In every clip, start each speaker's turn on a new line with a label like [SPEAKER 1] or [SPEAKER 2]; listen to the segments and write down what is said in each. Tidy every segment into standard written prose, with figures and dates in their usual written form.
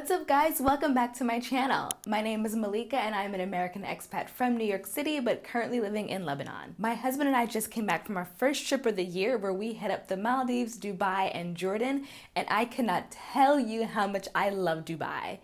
[SPEAKER 1] What's up guys, welcome back to my channel. My name is Malika and I'm an American expat from New York City but currently living in Lebanon. My husband and I just came back from our first trip of the year where we hit up the Maldives, Dubai, and Jordan, and I cannot tell you how much I love Dubai.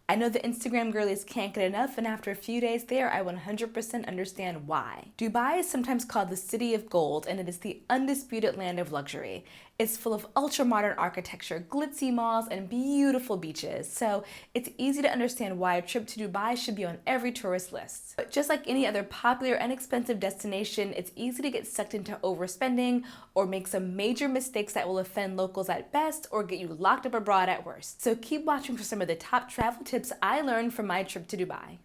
[SPEAKER 1] I know the Instagram girlies can't get enough, and after a few days there, I 100% understand why. Dubai is sometimes called the City of Gold, and it is the undisputed land of luxury. It's full of ultra-modern architecture, glitzy malls, and beautiful beaches, so it's easy to understand why a trip to Dubai should be on every tourist list. But just like any other popular and expensive destination, it's easy to get sucked into overspending or make some major mistakes that will offend locals at best or get you locked up abroad at worst. So keep watching for some of the top travel tips I learned from my trip to Dubai.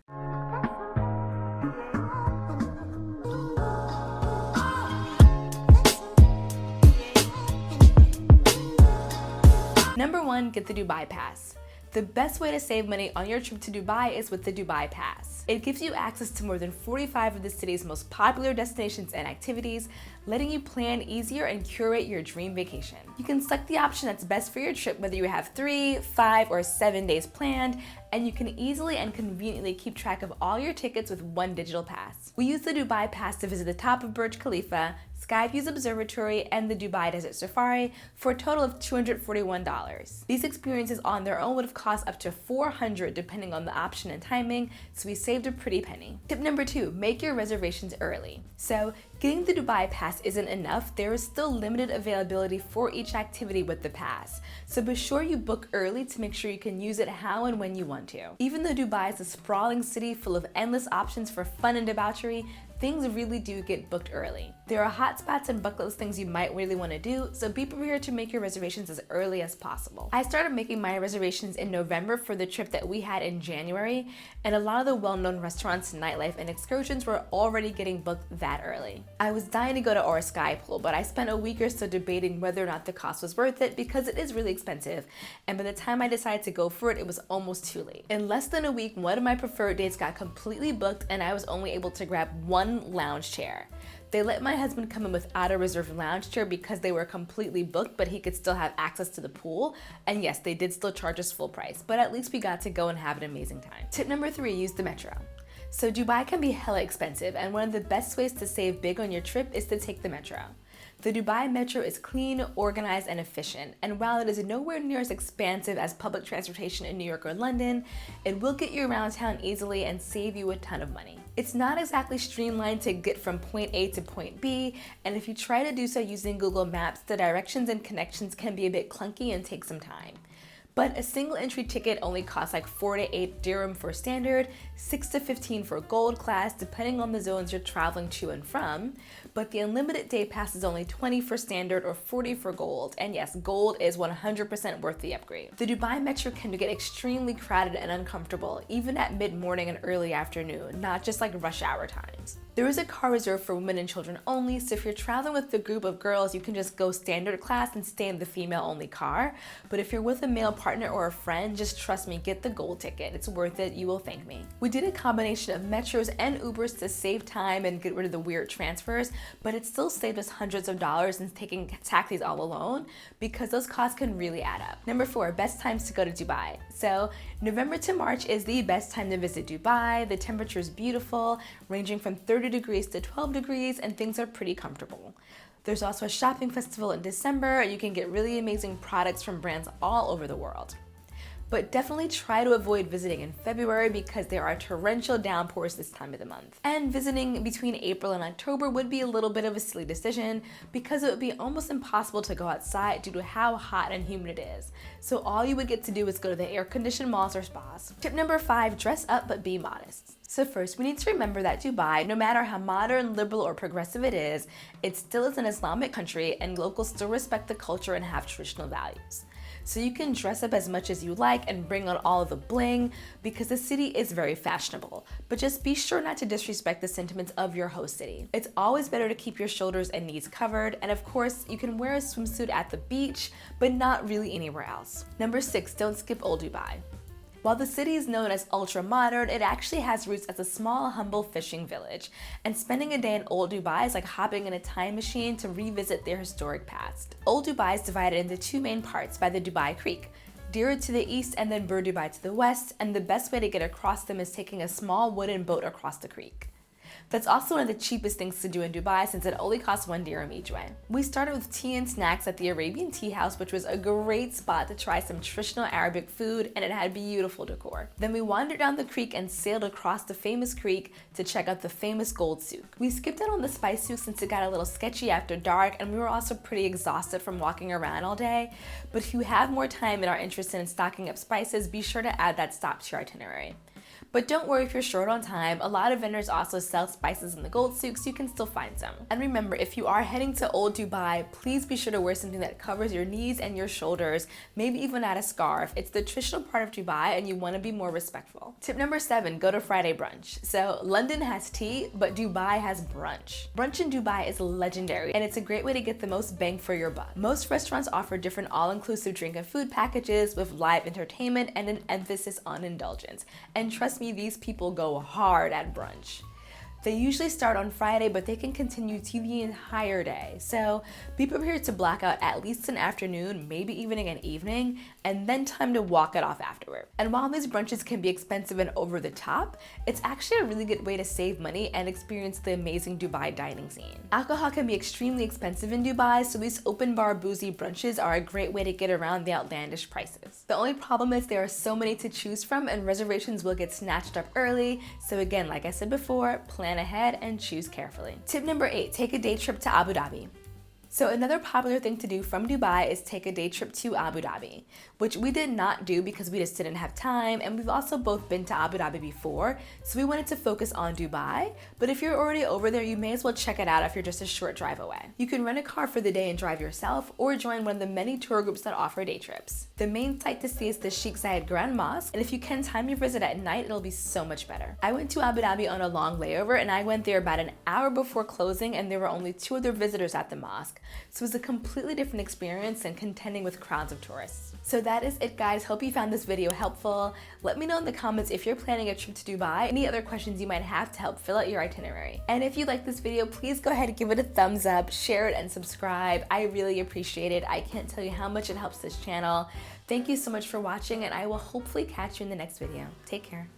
[SPEAKER 1] Number 1, get the Dubai Pass. The best way to save money on your trip to Dubai is with the Dubai Pass. It gives you access to more than 45 of the city's most popular destinations and activities, letting you plan easier and curate your dream vacation. You can select the option that's best for your trip, whether you have 3, 5, or 7 days planned, and you can easily and conveniently keep track of all your tickets with one digital pass. We use the Dubai Pass to visit the top of Burj Khalifa, Skyviews Observatory, and the Dubai Desert Safari for a total of $241. These experiences on their own would have cost up to $400 depending on the option and timing, so we saved a pretty penny. Tip number 2, make your reservations early. So getting the Dubai Pass isn't enough. There is still limited availability for each activity with the pass, so be sure you book early to make sure you can use it how and when you want to. Even though Dubai is a sprawling city full of endless options for fun and debauchery, things really do get booked early. There are hot spots and bucket list things you might really want to do, so be prepared to make your reservations as early as possible. I started making my reservations in November for the trip that we had in January, and a lot of the well-known restaurants, nightlife, and excursions were already getting booked that early. I was dying to go to Aura Sky Pool, but I spent a week or so debating whether or not the cost was worth it because it is really expensive, and by the time I decided to go for it, it was almost too late. In less than a week, one of my preferred dates got completely booked and I was only able to grab one lounge chair. They let my husband come in without a reserved lounge chair because they were completely booked, but he could still have access to the pool. And yes, they did still charge us full price, but at least we got to go and have an amazing time. Tip number 3, use the metro. So Dubai can be hella expensive, and one of the best ways to save big on your trip is to take the metro. The Dubai Metro is clean, organized, and efficient, and while it is nowhere near as expansive as public transportation in New York or London, it will get you around town easily and save you a ton of money. It's not exactly streamlined to get from point A to point B, and if you try to do so using Google Maps, the directions and connections can be a bit clunky and take some time. But a single entry ticket only costs like 4 to 8 dirham for standard, 6 to 15 for gold class, depending on the zones you're traveling to and from. But the unlimited day pass is only 20 for standard or 40 for gold. And yes, gold is 100% worth the upgrade. The Dubai Metro can get extremely crowded and uncomfortable, even at mid-morning and early afternoon, not just like rush hour times. There is a car reserved for women and children only, so if you're traveling with a group of girls, you can just go standard class and stay in the female-only car. But if you're with a male partner or a friend, just trust me, get the gold ticket. It's worth it, you will thank me. We did a combination of metros and Ubers to save time and get rid of the weird transfers, but it still saved us hundreds of dollars in taking taxis all alone because those costs can really add up. Number 4, best times to go to Dubai. So November to March is the best time to visit Dubai. The temperature is beautiful, ranging from 30 degrees to 12 degrees, and things are pretty comfortable. There's also a shopping festival in December. You can get really amazing products from brands all over the world. But definitely try to avoid visiting in February because there are torrential downpours this time of the month. And visiting between April and October would be a little bit of a silly decision because it would be almost impossible to go outside due to how hot and humid it is. So all you would get to do is go to the air-conditioned malls or spas. Tip number 5, dress up but be modest. So first, we need to remember that Dubai, no matter how modern, liberal, or progressive it is, it still is an Islamic country and locals still respect the culture and have traditional values. So you can dress up as much as you like and bring on all of the bling because the city is very fashionable, but just be sure not to disrespect the sentiments of your host city. It's always better to keep your shoulders and knees covered, and of course, you can wear a swimsuit at the beach, but not really anywhere else. Number 6, don't skip Old Dubai. While the city is known as ultra-modern, it actually has roots as a small, humble fishing village, and spending a day in Old Dubai is like hopping in a time machine to revisit their historic past. Old Dubai is divided into 2 main parts by the Dubai Creek. Diriyah to the east, and then Bur Dubai to the west, and the best way to get across them is taking a small wooden boat across the creek. That's also one of the cheapest things to do in Dubai since it only costs 1 dirham each way. We started with tea and snacks at the Arabian Tea House, which was a great spot to try some traditional Arabic food, and it had beautiful decor. Then we wandered down the creek and sailed across the famous creek to check out the famous gold souk. We skipped out on the spice souk since it got a little sketchy after dark, and we were also pretty exhausted from walking around all day. But if you have more time and are interested in stocking up spices, be sure to add that stop to your itinerary. But don't worry if you're short on time, a lot of vendors also sell spices in the gold souk, so you can still find some. And remember, if you are heading to Old Dubai, please be sure to wear something that covers your knees and your shoulders, maybe even add a scarf. It's the traditional part of Dubai and you want to be more respectful. Tip number 7, go to Friday brunch. So London has tea, but Dubai has brunch. Brunch in Dubai is legendary and it's a great way to get the most bang for your buck. Most restaurants offer different all-inclusive drink and food packages with live entertainment and an emphasis on indulgence. And trust me, these people go hard at brunch. They usually start on Friday, but they can continue to the entire day. So be prepared to block out at least an afternoon, maybe even an evening, and then time to walk it off afterward. And while these brunches can be expensive and over the top, it's actually a really good way to save money and experience the amazing Dubai dining scene. Alcohol can be extremely expensive in Dubai, so these open bar boozy brunches are a great way to get around the outlandish prices. The only problem is there are so many to choose from and reservations will get snatched up early. So again, like I said before, plan ahead and choose carefully. Tip number 8, take a day trip to Abu Dhabi. So another popular thing to do from Dubai is take a day trip to Abu Dhabi, which we did not do because we just didn't have time, and we've also both been to Abu Dhabi before, so we wanted to focus on Dubai. But if you're already over there, you may as well check it out if you're just a short drive away. You can rent a car for the day and drive yourself, or join one of the many tour groups that offer day trips. The main sight to see is the Sheikh Zayed Grand Mosque, and if you can time your visit at night, it'll be so much better. I went to Abu Dhabi on a long layover, and I went there about an hour before closing, and there were only 2 other visitors at the mosque. So it was a completely different experience than contending with crowds of tourists. So that is it, guys. Hope you found this video helpful. Let me know in the comments if you're planning a trip to Dubai, any other questions you might have to help fill out your itinerary. And if you like this video, please go ahead and give it a thumbs up, share it, and subscribe. I really appreciate it. I can't tell you how much it helps this channel. Thank you so much for watching, and I will hopefully catch you in the next video. Take care.